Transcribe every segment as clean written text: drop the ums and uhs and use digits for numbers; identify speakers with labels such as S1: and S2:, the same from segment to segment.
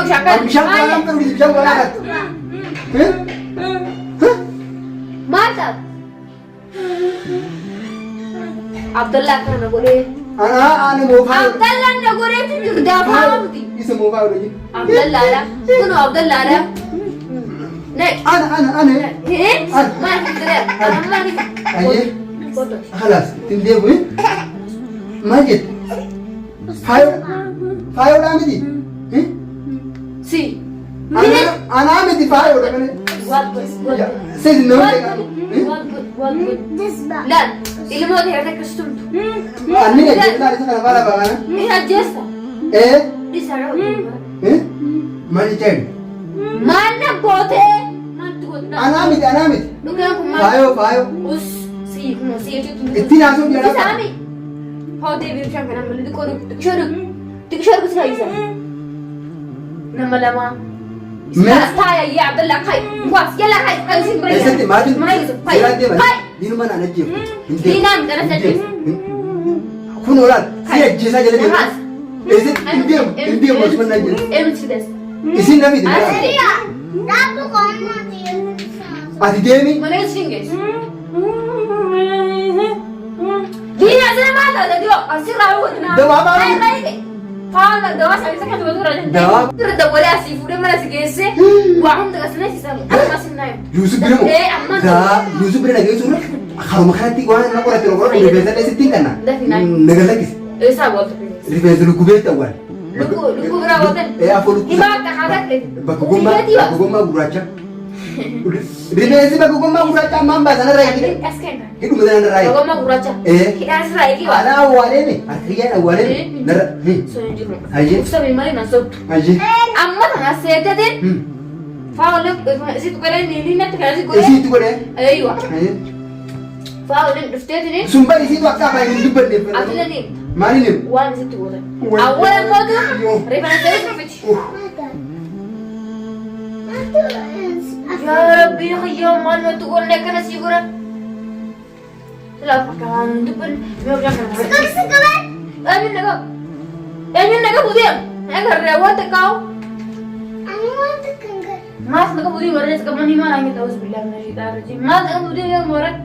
S1: شكل
S2: بشان كلام تقول بشان كلام
S1: ما تاب عبد الله كان أقول إيه
S2: أنا مو فاهم
S1: عبد الله نقول إيه تجي دافع بدي
S2: اسمه مو فاهم
S1: عبد الله لا كنوا عبد الله لا لا
S2: أنا
S1: إيه ما تقدر أنا ما
S2: أيه خلاص تنديبه ما جت فايو دامدي
S1: سي
S2: أنا عمدي فايو دامدي
S1: what
S2: سيد نو
S1: لا اللي ما ده هذا كستمت
S2: أني أجيب لا لسه أنا بالا بانا
S1: إيه أجلسه
S2: إيه
S1: لسه
S2: إيه ما يجي
S1: ما نبغى ما تقول
S2: أنا عمدي
S1: لكن
S2: فايو
S1: بس سي
S2: إتنا أسوم جرا
S1: سامي هو ده بيرجع كنا ملذي كورو تكشر بس هاي سامي نملما استايا يا عبد الله خاي واس يلا خاي سين بريا
S2: إيه ما تين
S1: ما يزو
S2: سيران دي ما دينو ما أنا جيب
S1: دينا مدرسة نجيب
S2: كون ولاد سير جيسا جلدي إيه إنديم مش من نجيب
S1: إيه متشدس
S2: إسين نبي دي
S1: أسريا
S3: Dapat kau mati.
S2: أدي ديمي
S1: mana singges dia sana mana ada dia asir rawu na
S2: Dawa apa?
S1: baik Fala, dawa sabi sa katu dura jan.
S2: Dawa?
S1: Dura da wala si fude mana si gese. Wa hum daga sana si samu. Amma sin nayo.
S2: Yusuf Biramo da Yusuf Biramo lagi sunu kalau makan ti gua nak orang terus orang ribet ada setting kan negara lagi
S1: Esa bolta.
S2: ribet dulu kubet awal
S1: Luku berawatan.
S2: Apa luku
S1: Iba ta hadak le.
S2: bakugomba guracha ribet sih bakugomba guracha mamba sana rai
S1: Asken.
S2: hidup mana rai
S1: Bagoma guracha. Kita asra iki wa.
S2: ana awalnya nih akhirnya awalnya nara
S1: So jiru.
S2: aje
S1: Ufsa bi mali na sobt.
S2: aje
S1: Amma ta seta den. Fala, si tu kare ni na ta kare ko.
S2: isi itu kau deh
S1: Aywa.
S2: aje
S1: Fala, duftet ni.
S2: sumpah isi itu apa yang hidup deh
S1: Atla ni.
S2: mana nih
S1: One is two. أول موضوع ريفنا سويت يا ربي يا مان ما تقول لك أنا سيقولك لا فكان دبل ما بيجي
S3: Sekarang.
S1: أمين نجا بديم أنا الرواد كاو
S3: Anu mati kengkar.
S1: ما نجا بديم ورد كمان ما نعمل توس بالله من الشيطان الرجيم ما نجا بديم ورد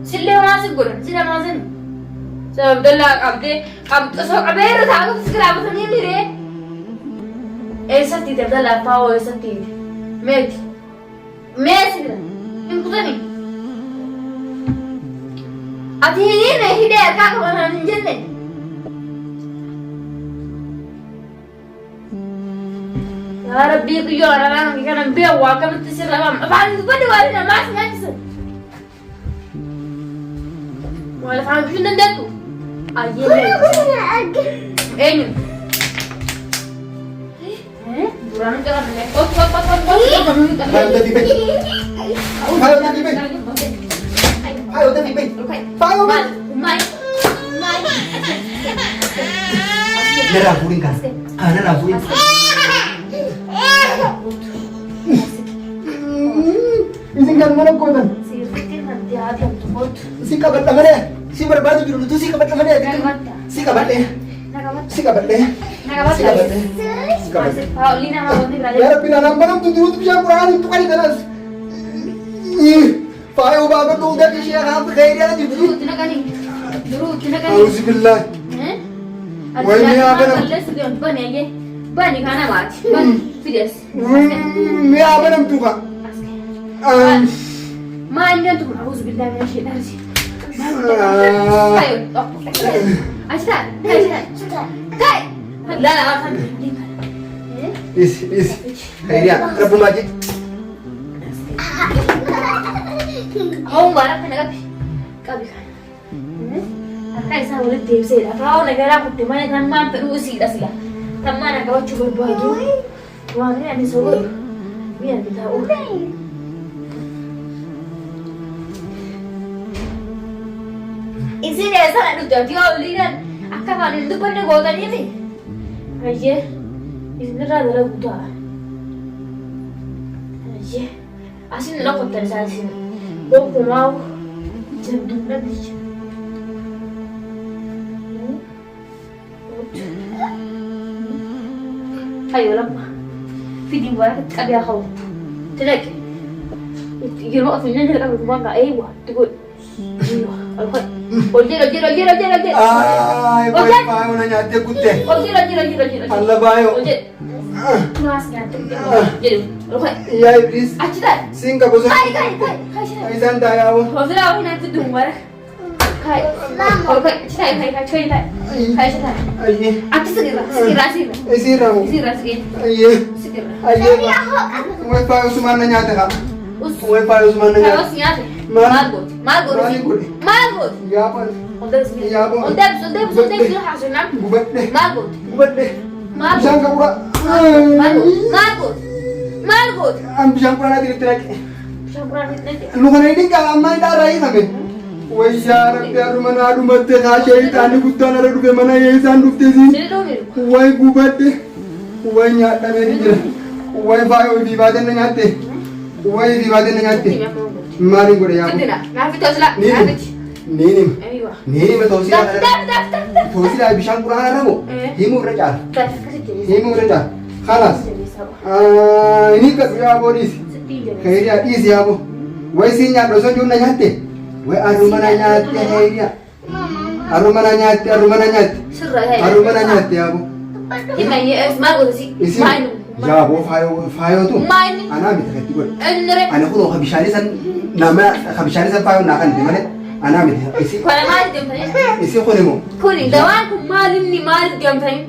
S1: سلة ما سيقولن سلة ما زين عبد الله عبد عبير ثاقب تسكر عبد ثاني ليه ऐसा तीतर दा लापाओ ऐसा तीर मैं सिरा इनको तो नहीं अभी ये नहीं दे का बना निंजन ने यार अभी को यो आना ना कि करन बे वाका में तिसर लगा बाल बड़ी वाली ना मास नैस वाला फान क्यों नंदे तू आइए Enyo. Durang jangan nih. Oh.
S2: ayo tadi ben ayo tadi ben ayo ben
S1: Mai.
S2: nara puring kan nara puring isi kan mana kau dan
S1: Sirkin nanti ada yang tuh.
S2: si kabat tangannya si berbaju dulu tuh si kabat tangannya si kabatnya si kabatnya si kabatnya si kabatnya
S1: Paulina mau nih
S2: ya Rabbi nanam banam tuh dulu tuh bisa Quran itu kali terus Fayo baba tuh udah di sini kan khairnya aja
S1: Dulu tina kani.
S2: Auzubillah Wah, ini apa nam?
S1: Allah sudah bani aja. Bani kana mati. Bani serius.
S2: ini apa nam tuh kak
S1: ما عندنا تقول أعوذ بالله من الشيطان الرجيم. أيوة. أشتغل. كاي. لا
S2: is khairnya Rabbu majid
S1: هو مبارك أنا قبل أنا إنسان ولد ديب سيدا فهو نجارا كنت ما نكان ما بروسي أصلا تما أنا كمان شو برباجو وأنا يعني سووا مين بتاعه Isi desa nak duduk dia uliran. Akka kan itu pernah gua tanya ni. Aje, isi ni rada buta. Aje, asin nak kotor saya sini. Gua kumau jenduk nanti. Ayo lama. فيديو وراك تقبل يا خو تلاقي يروح في النادي لقى بتوقع ايوه تقول ايوه قلت
S2: Ay, boy, paano na niya? Tekute. Allah bayo. Ya iblis. Singa bozo. Ay san tayo. Ay paano sumana niya ta ka? Uy paano sumana niya?
S1: Margot.
S2: Yapan. Bishaan kabura.
S1: Margot.
S2: Bishaan kurang nanti ditrek. Lu kan ini kalau amma ida rai kami. Wai ya Rabbi arumana arumatte ka shaytan gutta na rufe mana yesan dufte sin. Wai gubatte. Wai nya da meri jira. Wai bayo di badan na nyatte. Wai di badan na nyatte. Mari gore ya. Nini me tosila. Tosila bishaan kurang ada mo. Himu raja. Khalas. Ini kerja boris. Kayaknya isi ya bu. Wai sinya dosen juna nyatte. Wai arumana nyatte kayaknya. Arumana nyatte ya bu. Isi. Ya bu fayo tu. Anak minta kati gue. Anak kuno khabishanisan nama khabishanisan fayo nakan di mana? Anak minta isi kuno mo.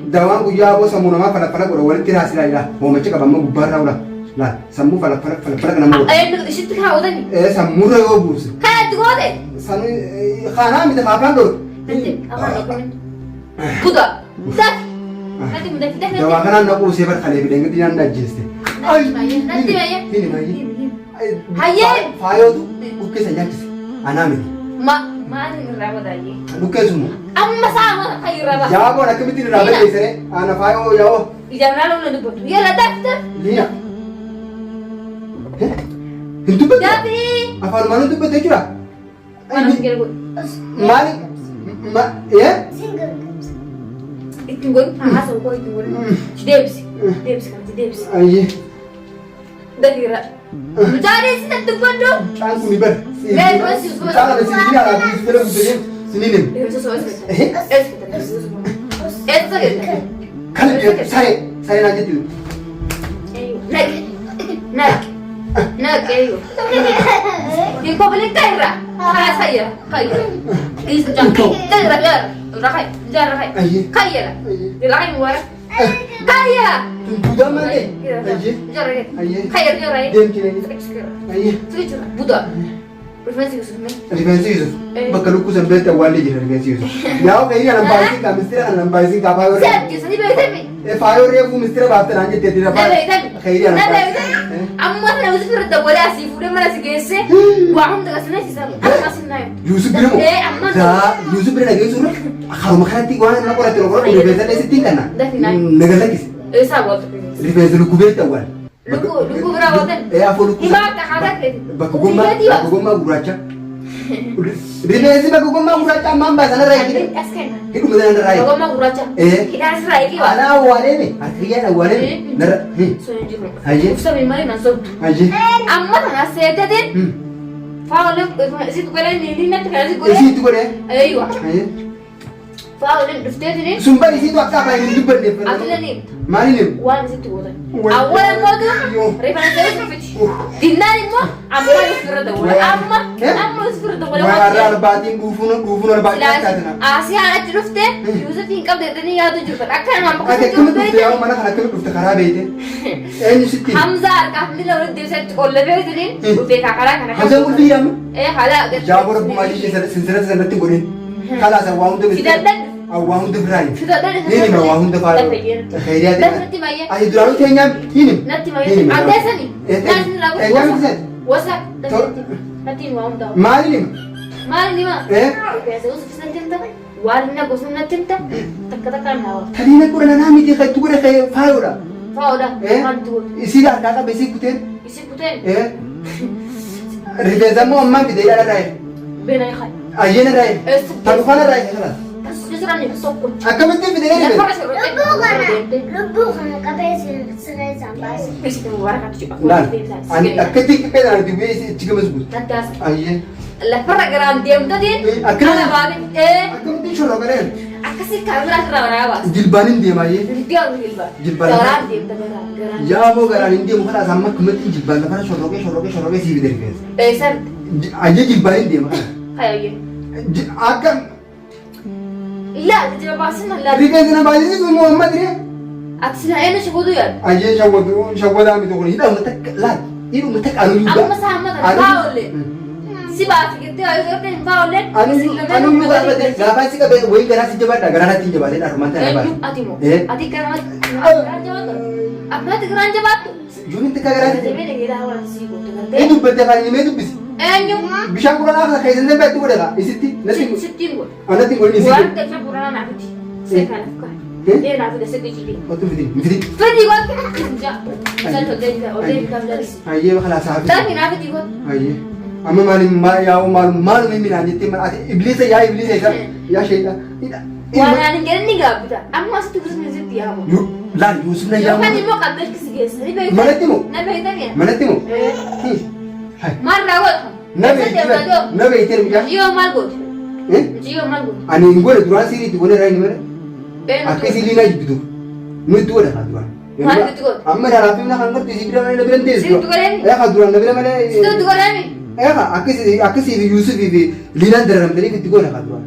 S2: Dawan ku ya bu samu nama pada gue wali tirasi lah. Mau macam apa mau bubar lah. Lah samu pada nama. Samu rego bus. Sanu khana minta apa dulu? Dawa kana na ko sebar khale bi dengi dinan da jeste ay nanti maya ini maya haye fayo tu ukke sanya kisi anami
S1: ma ni raba daye
S2: ukke sumu
S1: amma sama kai raba
S2: ya ko na kemiti raba dai sere ana fayo yawo
S1: ijanna lo ndu botu yala daftar
S2: liya hindu be
S1: dabi
S2: afal manu tu be jura
S1: mana gergo
S2: mali ma ya
S1: Tunggu, asal kau tunggu. Debs kan,
S2: Aye.
S1: Dah kira. Mencari sih tunggu dong.
S2: Aku ni ber. Jangan di sini ada di sini nih. Kan saya nanya tu. Nak, ayo. Ini kau beli kaira. Saya. Ini jangan. Kaira. Rakai, jangan rakai. Kaya lah. Rakai muara. Kaya. Buddha mana?
S1: Jangan rakai. Kaya jangan rakai. Sekejap. Buddha. Referensi Yusuf. Bakal aku sampai tawali je referensi Yusuf. Ya, kaya nak bahasa kita mesti nak bahasa kita apa? Siap, jadi betul. Fayo refu mesti bahasa nanti tidak apa. Kaya nak. Amma na Yusuf berada boleh asif, udah mana segese. Wahum dekat sana sih sama. Masih naik. Yusuf berapa? Yusuf berada Yusuf. Kalau makan ti gua nak orang terlalu udah biasa deh sih kan? Negara lagi. Sahabat.
S2: Referensi lu kubet tawal.
S1: Luku berapa kan?
S2: Apa luku?
S1: Ibarat tak ada.
S2: Baku goma guracha. Referensi baku goma guracha mamba sana rai kini. Itu benar rai.
S1: Baku goma guracha. Kita rai kini.
S2: Ana awalnya ni. Akhirnya awalnya ni. Nara. Aje.
S1: Usah memang masuk.
S2: Aje.
S1: Amma tak ada deh. Faulah, situ kalian ni nak terkasih kau.
S2: Situ kau deh.
S1: Aiywa.
S2: Aje.
S1: Faulah, dufte ni.
S2: Sumpah di situ apa yang hidup ni?
S1: Akhirnya ni.
S2: Mari ni.
S1: Wan situ kau. Awal modu. Referensi Yusuf. Dinari mo. Amma Yusuf berada boleh. Amma Yusuf berada boleh.
S2: Wara batin gufun batin katna.
S1: Asia anak dufte. Yusuf tingkap deh ni ya tu juga. Akan mampu.
S2: Ada kemu dufte ya mana kana kemu dufte kharabe ite. Ini situ.
S1: Hamza kahmi lalu dia set kolle be ni. Dufte kakara kana.
S2: Hamza uldi ya.
S1: Hala.
S2: Jabor bumaji sensirat sensirat gurin. Kala sa waunde. Awang tu berai. Ini mah awang tu faru. Kaya dia. Ayo dulu tanya ini.
S1: Nanti maya. Ada sini. Nanti lagu. Wasa. Nanti awang tu.
S2: Mari ni mah.
S1: Biasa usah sentinta. Warna kosong sentinta. Tak hawa.
S2: Tadi nak kurang nami dia tu kurang kaya faru dah.
S1: Faru dah. Mantul.
S2: Isi dah kata basic kuten. Ribet zamu amma bidai ada rai.
S1: Benai khai.
S2: Ayen rai. Tahu kana rai kana.
S1: جسران يبصقون
S2: أكملت في دليل
S3: ربو خنا كبيس سريع زباس
S1: بس مبارك تجيب
S2: لا أنا أكتب كده أنا تبي تيجي مزبوط
S1: نتاس
S2: أيه
S1: لا فرق جرام ديم تدين
S2: أكمل
S1: أنا بعد إيه
S2: أكمل شو رأيك
S1: أكسي كاميرا ترى بس
S2: جلبانين دي ما يه
S1: فيديو جلبان
S2: جلبان.
S1: جرام ديم تجرام
S2: يا أبو قرانين دي مخلا سامع كمت جلبان لفنا شروقي سيف دير كيس
S1: إيه سر
S2: أيه جلبانين دي ما
S1: خيالي
S2: أكم
S1: لا تجيب باسنا لا
S2: ريكيز أنا باجي سو محمد ريه
S1: أكسنا أنا شو بدو يا
S2: أيه شو ده أمي تقولي لا متك لا إيه متك أنا
S1: أنا
S2: يوجا
S1: مسا محمد باولي سيبات كده أيوة كده باولي
S2: أنا يوجا بدي لا بس كده وين كنا سجبا ده كنا هاتين جبالين أرمان تاني بس
S1: أتيمو
S2: إيه
S1: أتي كرامات أبنا تكران جبات
S2: جوني تكاغران
S1: جبين كده هو نسيبه
S2: إيه دو بدي فاني مي دو بس
S1: أنيو
S2: بيشان كورونا أخذ خيزن ده بيتو كده إسيتي نسيم
S1: ستين قول
S2: أنا تقول نسيم
S1: وأنت كم كورونا نعفتي سكان أفكار إيه نعفتي سكتي جدي
S2: أتو مفيدي
S1: فدي قول جا مثلا توديك أوديك كم درس
S2: أيه خلاص عارف
S1: تاني نعفتي قول
S2: أيه أما ما يا ما من عندي تيم إبليس يا إبليس يا شيطان
S1: وانا نجرني قابدا أما ستقول من زدي يا أبو
S2: لا يوسف لا يا
S1: يوم كان يبغى قدر كسيجس نبي
S2: منتمو
S1: نبي مرة وقتها
S2: نبي يترم يا
S1: جيو مالقول
S2: إيه
S1: جيو مالقول
S2: أنا نقول دراسة سيري تقول رأي نمرة أكيد اللي ناجي بدو نقول هذا دراسة
S1: ما تقول
S2: أما أنا رافينا خلنا تجيب لنا نبرم تيز
S1: سير تقولين
S2: يا خدوران نبرم أنا
S1: سير تقولين
S2: يا أكيد في يوسف في لينا درهم تري في تقول خدوران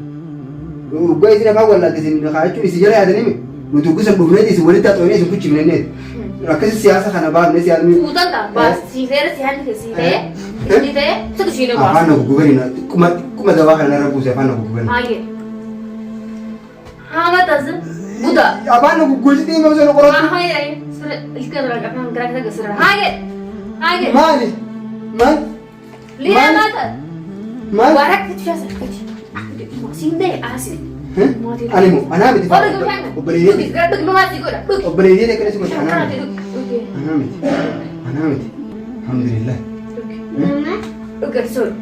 S2: وقايز نبغى ولا تزين خايتو يسجل هذا نمي وتوقف البغنة دي سوالي تطويني سكوت من النت أكيد السياسة خنا بعض الناس يعني
S1: وطنطا بس سيفير سيهان كسيفير سيفير سكشيله بس
S2: أفانا بقولنا كم دواء خلنا ربوس أفانا بقولنا
S1: هاي ها ما تزن بودا
S2: أفانا بقول تيجي ما وصلنا قرآن
S1: هاي هاي سر الكلام اللي كمان كراك ده كسر هاي
S2: مالي ما
S1: ليه ما تد
S2: ما
S1: وراك تشوف سكتش ماكسين ده أسير
S2: أنا بدي
S1: وبريدي تقدر ما تقول
S2: وبريدي ده كده اسمه أنا
S1: بدي
S2: الحمد لله
S1: اوكي سوري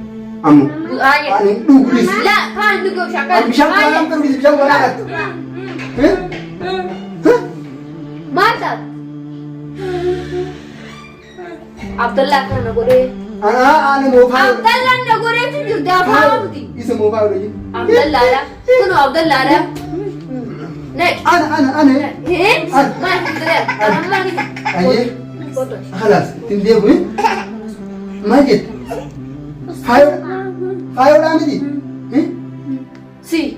S2: أمو
S1: هاي
S2: أنا دوغريس
S1: لا كان تقول شكل
S2: أنا بيشان كلام كم بيجي بيشان ولا كت
S1: ما تد عبد الله كان أقول
S2: أنا مو فاهم
S1: عبد الله نقول تجي دافع بدي
S2: اسمه مو فاهم ليه
S1: عبد الله لا كنوا عبد الله لا نك
S2: أنا
S1: إيه ما تدري أنا ما
S2: أيه خلاص تنديه وين ما جت فايو لا مدي
S1: سي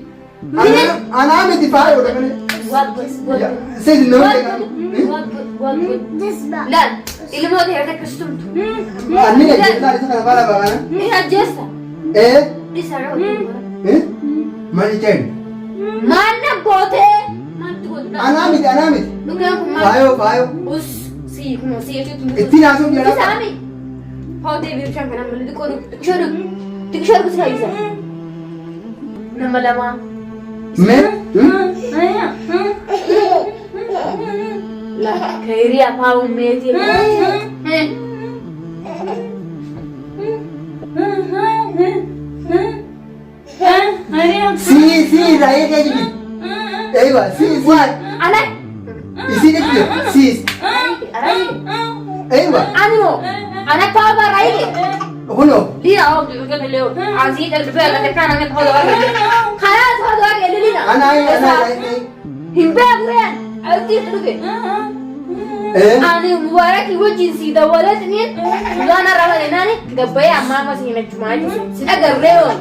S2: أنا مدي فايو ده كله سيد النور
S3: تسبح
S1: لا اللي ما ده هذاك كستمت
S2: أنا جت لا لسه كنا بالا بالا
S1: إيه جسا
S2: إيه
S1: لسه
S2: إيه ما جت
S1: ما نبوته ما تقول
S2: أنا مدي
S1: نقول
S2: فايو
S1: بس سي كم سي
S2: اتنين عشان بيلا
S1: سامي هو ده بيرجع كلام اللي تقول تكشر بس هايزا نما لما
S2: من
S1: لا خيري أفاو ميتي
S2: سي رايك يا جدي ايوه سي
S1: أنا
S2: يصير كده سي ايوه
S1: أنا بابا رايك
S2: هنا
S1: ليه أهو بيقول اليوم عزيز البيت اللي كان عند هذا خلاص هذا اللي لنا
S2: انا
S1: هنباب وين أودي تلوكي
S2: ايه
S1: أنا مبارك وجه سيدا ولا سنين وأنا راه لناني دبي أمام مسينا جماعة سينا قرروا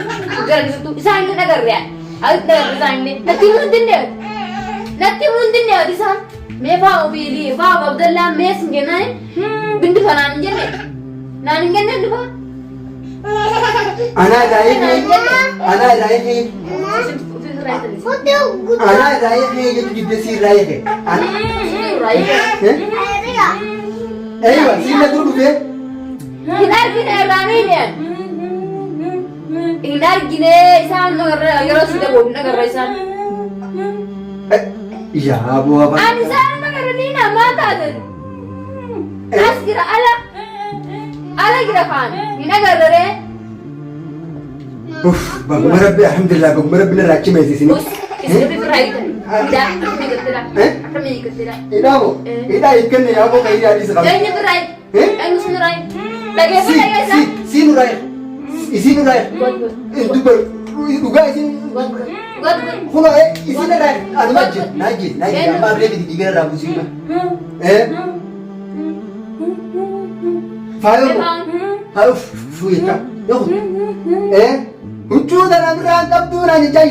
S1: قرروا سانج نقرر أقدر سانج نتيمون الدنيا دي سان ما فاو بيلي فاو عبد الله ما سنجناني بنت فنان جنة نان جنة دفع
S2: أنا رايح جد سير رايح ايوه سينا تقول فين
S1: Hinar gine isan nagar yoro sida bo nagar isan
S2: يا ابو ابا
S1: ani san nagar lina mata de asgira ala gira khan nagar re
S2: اوف بقوم ربي الحمد لله بقوم ربنا راكي ما يزيسني
S1: bus Isipin berai kan? Tidak, kami ketira. Kami ketira.
S2: Idamo. Ida ikan ya mo kay adi sa kami.
S1: Jangan berai. Ayo senurai. Lagi apa lagi sa?
S2: Si nuray. Isi nuray.
S1: Buat.
S2: Itu ber. Duga isin.
S1: Buat.
S2: Kuno isi nuray. Anu naji. Amma beli di tiga rabu sih. Fayo. Hayo fuita. Yo. Ucu dalam rangkap tu nanya jai.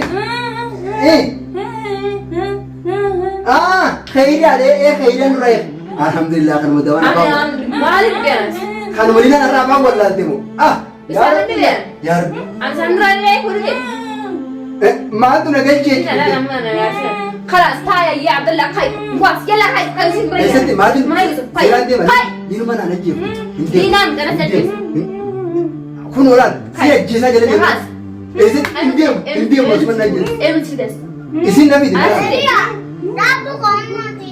S2: Khairnya deh, khairnya nuray. Alhamdulillah kan mudah wana
S1: Ada balik biasa.
S2: kan mulina araba wala temu.
S1: Bisa nanti dia.
S2: Ya.
S1: Ansandra ni kurang.
S2: Ma tu na gaji.
S1: Tidak ada mana ya. Kelas saya ya Abdullah kai. Puas yalla kai kai sih mereka.
S2: Esente ma tu.
S1: Mana itu? Kai.
S2: Kai. Di mana na jib.
S1: Dinan kana jadi.
S2: Kunoran. Siya jisa jale.
S1: Mas.
S2: Indiam mas mana jib.
S1: Sudah.
S2: Isin nabi di mana?
S3: Iya. Dapat kau mati.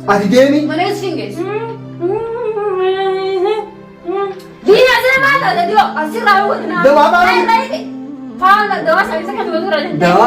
S2: Ati demi.
S1: Mana itu singges? Dia ada mana? Ada dia. Asir rawu.
S2: Dawa apa?
S1: Faham? Dawa saya sekarang tu tu raja.
S2: Dawa